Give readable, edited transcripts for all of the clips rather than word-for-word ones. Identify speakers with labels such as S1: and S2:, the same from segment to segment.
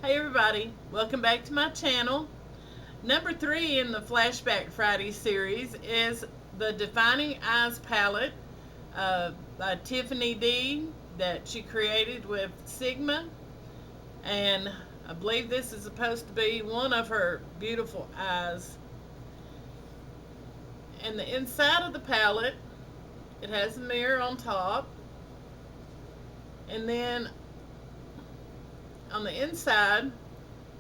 S1: Hey everybody, welcome back to my channel. Number 3 in the Flashback Friday series is the Defining Eyes palette by TiffanyD that she created with Sigma. And I believe this is supposed to be one of her beautiful eyes. And the inside of the palette, it has a mirror on top. And then on the inside,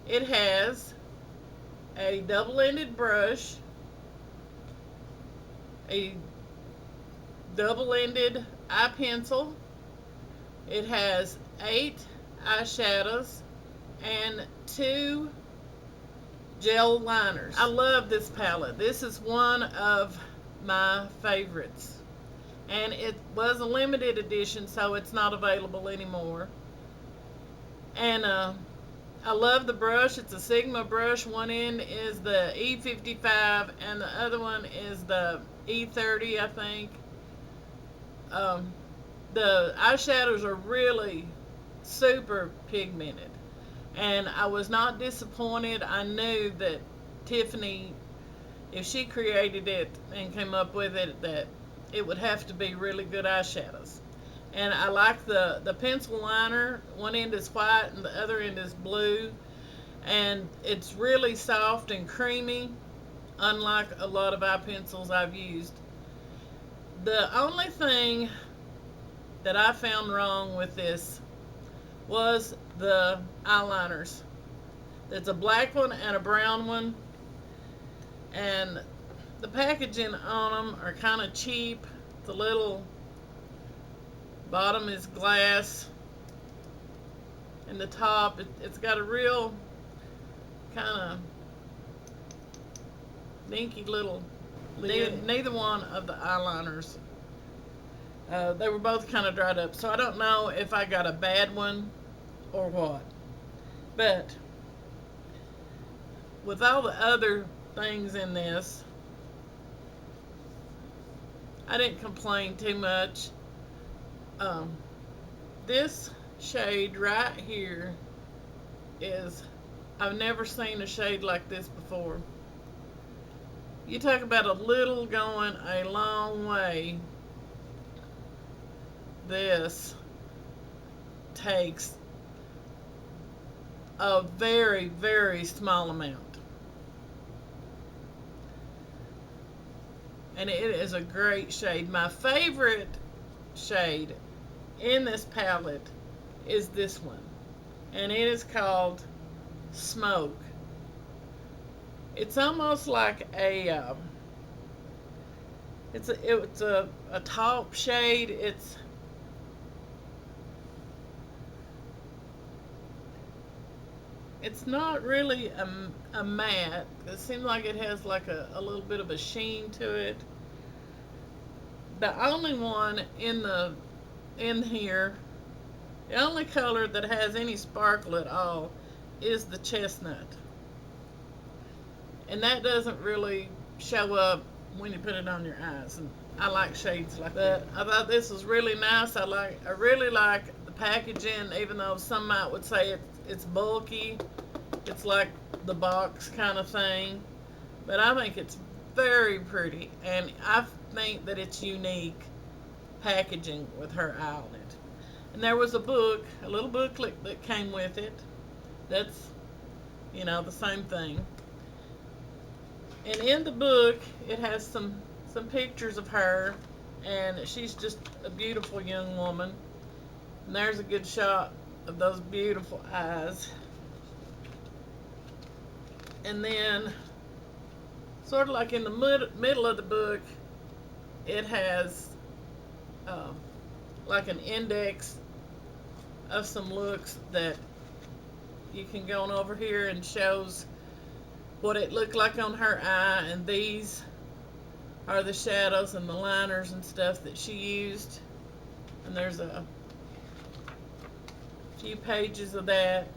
S1: it has a double-ended brush, a double-ended eye pencil. It has 8 eyeshadows and 2 gel liners. I love this palette. This is one of my favorites. And it was a limited edition, so it's not available anymore. And I love the brush. It's a Sigma brush. One end is the E55 and the other one is the E30, I think. The eyeshadows are really super pigmented. And I was not disappointed. I knew that Tiffany, if she created it and came up with it, that it would have to be really good eyeshadows. And I like the pencil liner. One end is white and the other end is blue. And it's really soft and creamy, unlike a lot of eye pencils I've used. The only thing that I found wrong with this was the eyeliners. There's a black one and a brown one. And the packaging on them are kind of cheap. The little bottom is glass, and the top, it's got a real kind of dinky little lid. Neither one of the eyeliners, they were both kind of dried up, so I don't know if I got a bad one or what. But with all the other things in this, I didn't complain too much. This shade right here is, I've never seen a shade like this before. You talk about a little going a long way. This takes a very, very small amount. And it is a great shade. My favorite shade in this palette is this one, and it is called Smoke. It's almost like a it's a taupe shade. It's not really a matte. It seems like it has like a little bit of a sheen to it. The only one in here, the only color that has any sparkle at all is the chestnut. And that doesn't really show up when you put it on your eyes. And I like shades like that. I thought this was really nice. I really like the packaging, even though some might would say it's bulky. It's like the box kind of thing. But I think it's very pretty, and I think that it's unique packaging with her eye on it. And there was a little booklet that came with it. That's, the same thing. And in the book, it has some pictures of her, and she's just a beautiful young woman. And there's a good shot of those beautiful eyes. And then, sort of like in the middle of the book, it has like an index of some looks that you can go on over here, and shows what it looked like on her eye. And these are the shadows and the liners and stuff that she used. And there's a few pages of that,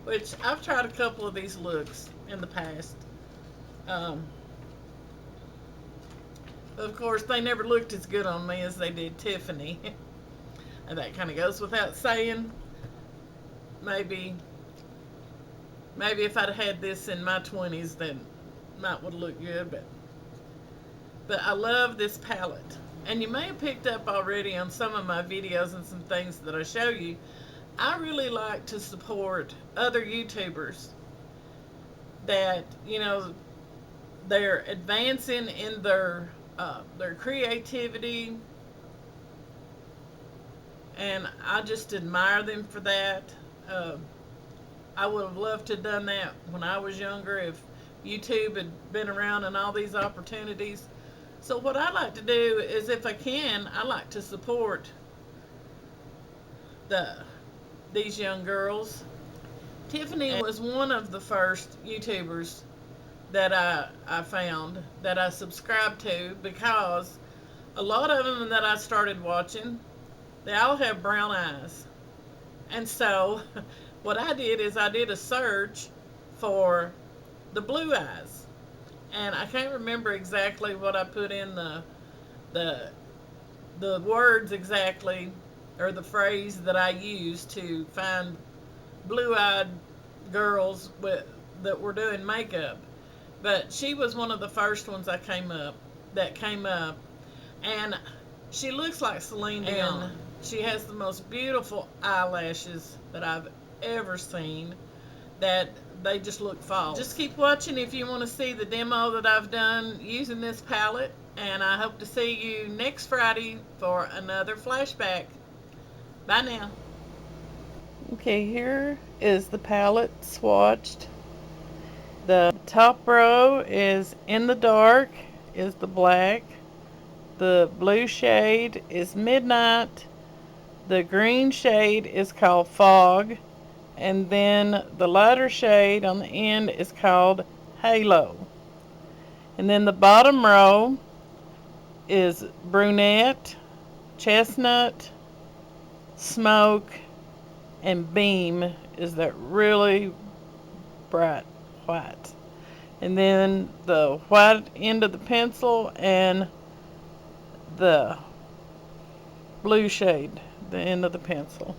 S1: which I've tried a couple of these looks in the past. Of course, they never looked as good on me as they did Tiffany. And that kind of goes without saying. Maybe Maybe if I'd had this in my 20s, then might would look good, but I love this palette. And you may have picked up already on some of my videos and some things that I show you. I really like to support other YouTubers that, they're advancing in their creativity, and I just admire them for that. Uh, I would have loved to have done that when I was younger if YouTube had been around and all these opportunities. So what I like to do is, if I can, I like to support the these young girls. Tiffany was one of the first YouTubers that I found that I subscribed to, because a lot of them that I started watching, they all have brown eyes. And so what I did is I did a search for the blue eyes. And I can't remember exactly what I put in the the words exactly, or the phrase that I used to find blue-eyed girls that were doing makeup. But she was one of the first ones that came up, and she looks like Celine Dion. And she has the most beautiful eyelashes that I've ever seen. That they just look false. Just keep watching if you want to see the demo that I've done using this palette, and I hope to see you next Friday for another flashback. Bye now. Okay, here is the palette swatched. The top row is In the Dark, is the black. The blue shade is Midnight. The green shade is called Fog. And then the lighter shade on the end is called Halo. And then the bottom row is Brunette, Chestnut, Smoke, and Beam is that really bright white. And then the white end of the pencil and the blue shade, the end of the pencil.